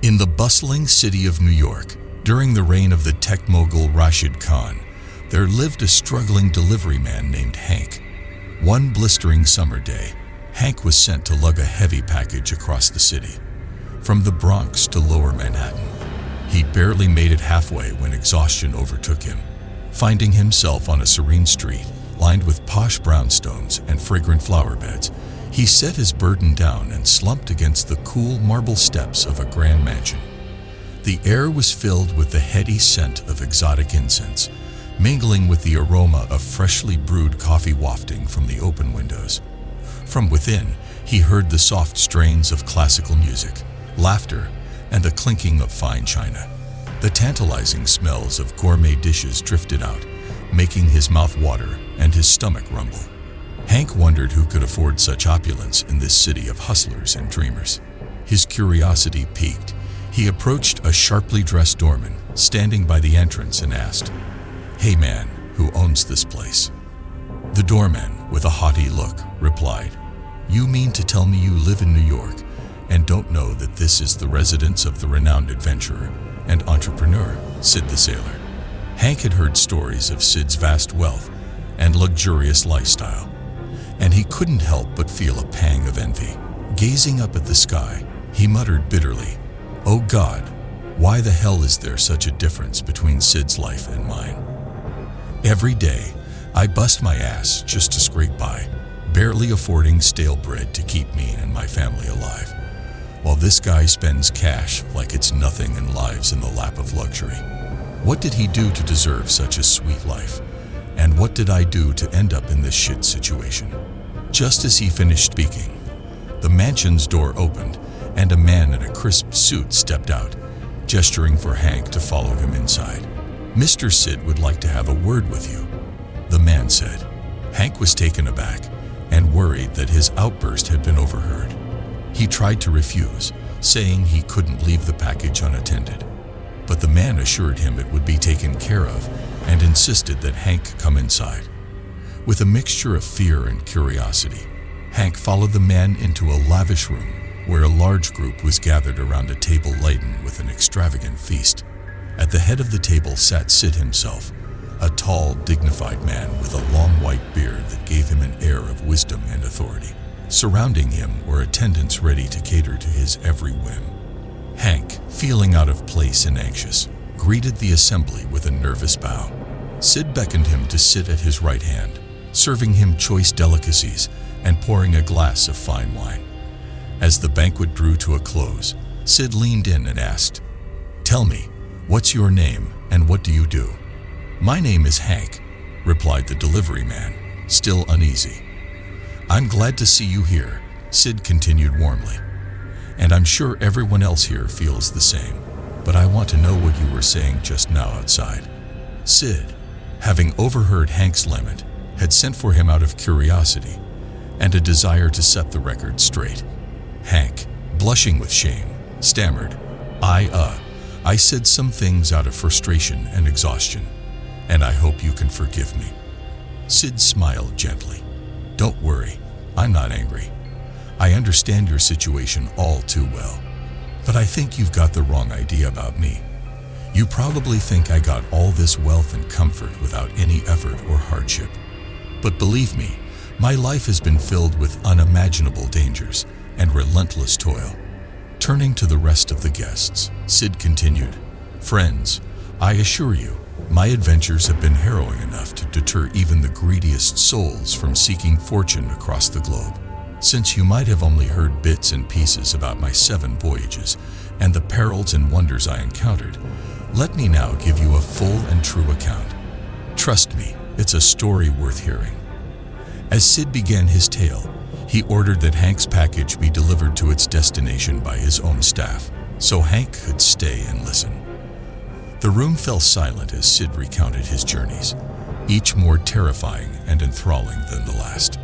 In the bustling city of New York, during the reign of the tech mogul Rashid Khan, there lived a struggling delivery man named Hank. One blistering summer day, Hank was sent to lug a heavy package across the city, from the Bronx to Lower Manhattan. He barely made it halfway when exhaustion overtook him. Finding himself on a serene street, lined with posh brownstones and fragrant flower beds, he set his burden down and slumped against the cool marble steps of a grand mansion. The air was filled with the heady scent of exotic incense, mingling with the aroma of freshly brewed coffee wafting from the open windows. From within, he heard the soft strains of classical music, laughter, and the clinking of fine china. The tantalizing smells of gourmet dishes drifted out, making his mouth water and his stomach rumble. Hank wondered who could afford such opulence in this city of hustlers and dreamers. His curiosity piqued. He approached a sharply dressed doorman standing by the entrance and asked, "Hey man, who owns this place?" The doorman, with a haughty look, replied, "You mean to tell me you live in New York and don't know that this is the residence of the renowned adventurer and entrepreneur, Sid the Sailor?" Hank had heard stories of Sid's vast wealth and luxurious lifestyle, and he couldn't help but feel a pang of envy. Gazing up at the sky, he muttered bitterly, "Oh God, why the hell is there such a difference between Sid's life and mine? Every day, I bust my ass just to scrape by, barely affording stale bread to keep me and my family alive, while this guy spends cash like it's nothing and lives in the lap of luxury. What did he do to deserve such a sweet life? And what did I do to end up in this shit situation?" Just as he finished speaking, the mansion's door opened and a man in a crisp suit stepped out, gesturing for Hank to follow him inside. "Mr. Sid would like to have a word with you," the man said. Hank was taken aback and worried that his outburst had been overheard. He tried to refuse, saying he couldn't leave the package unattended, but the man assured him it would be taken care of and insisted that Hank come inside. With a mixture of fear and curiosity, Hank followed the man into a lavish room where a large group was gathered around a table laden with an extravagant feast. At the head of the table sat Sid himself, a tall, dignified man with a long white beard that gave him an air of wisdom and authority. Surrounding him were attendants ready to cater to his every whim. Hank, feeling out of place and anxious, greeted the assembly with a nervous bow. Sid beckoned him to sit at his right hand, serving him choice delicacies and pouring a glass of fine wine. As the banquet drew to a close, Sid leaned in and asked, "Tell me, what's your name and what do you do?" "My name is Hank," replied the delivery man, still uneasy. "I'm glad to see you here," Sid continued warmly. "And I'm sure everyone else here feels the same, but I want to know what you were saying just now outside." Sid, having overheard Hank's lament, had sent for him out of curiosity and a desire to set the record straight. Hank, blushing with shame, stammered, I said some things out of frustration and exhaustion, and I hope you can forgive me." Sid smiled gently. "Don't worry, I'm not angry. I understand your situation all too well, but I think you've got the wrong idea about me. You probably think I got all this wealth and comfort without any effort or hardship. But believe me, my life has been filled with unimaginable dangers and relentless toil." Turning to the rest of the guests, Sid continued, "Friends, I assure you, my adventures have been harrowing enough to deter even the greediest souls from seeking fortune across the globe. Since you might have only heard bits and pieces about my 7 voyages and the perils and wonders I encountered, let me now give you a full and true account. Trust me, it's a story worth hearing." As Sid began his tale, he ordered that Hank's package be delivered to its destination by his own staff, so Hank could stay and listen. The room fell silent as Sid recounted his journeys, each more terrifying and enthralling than the last.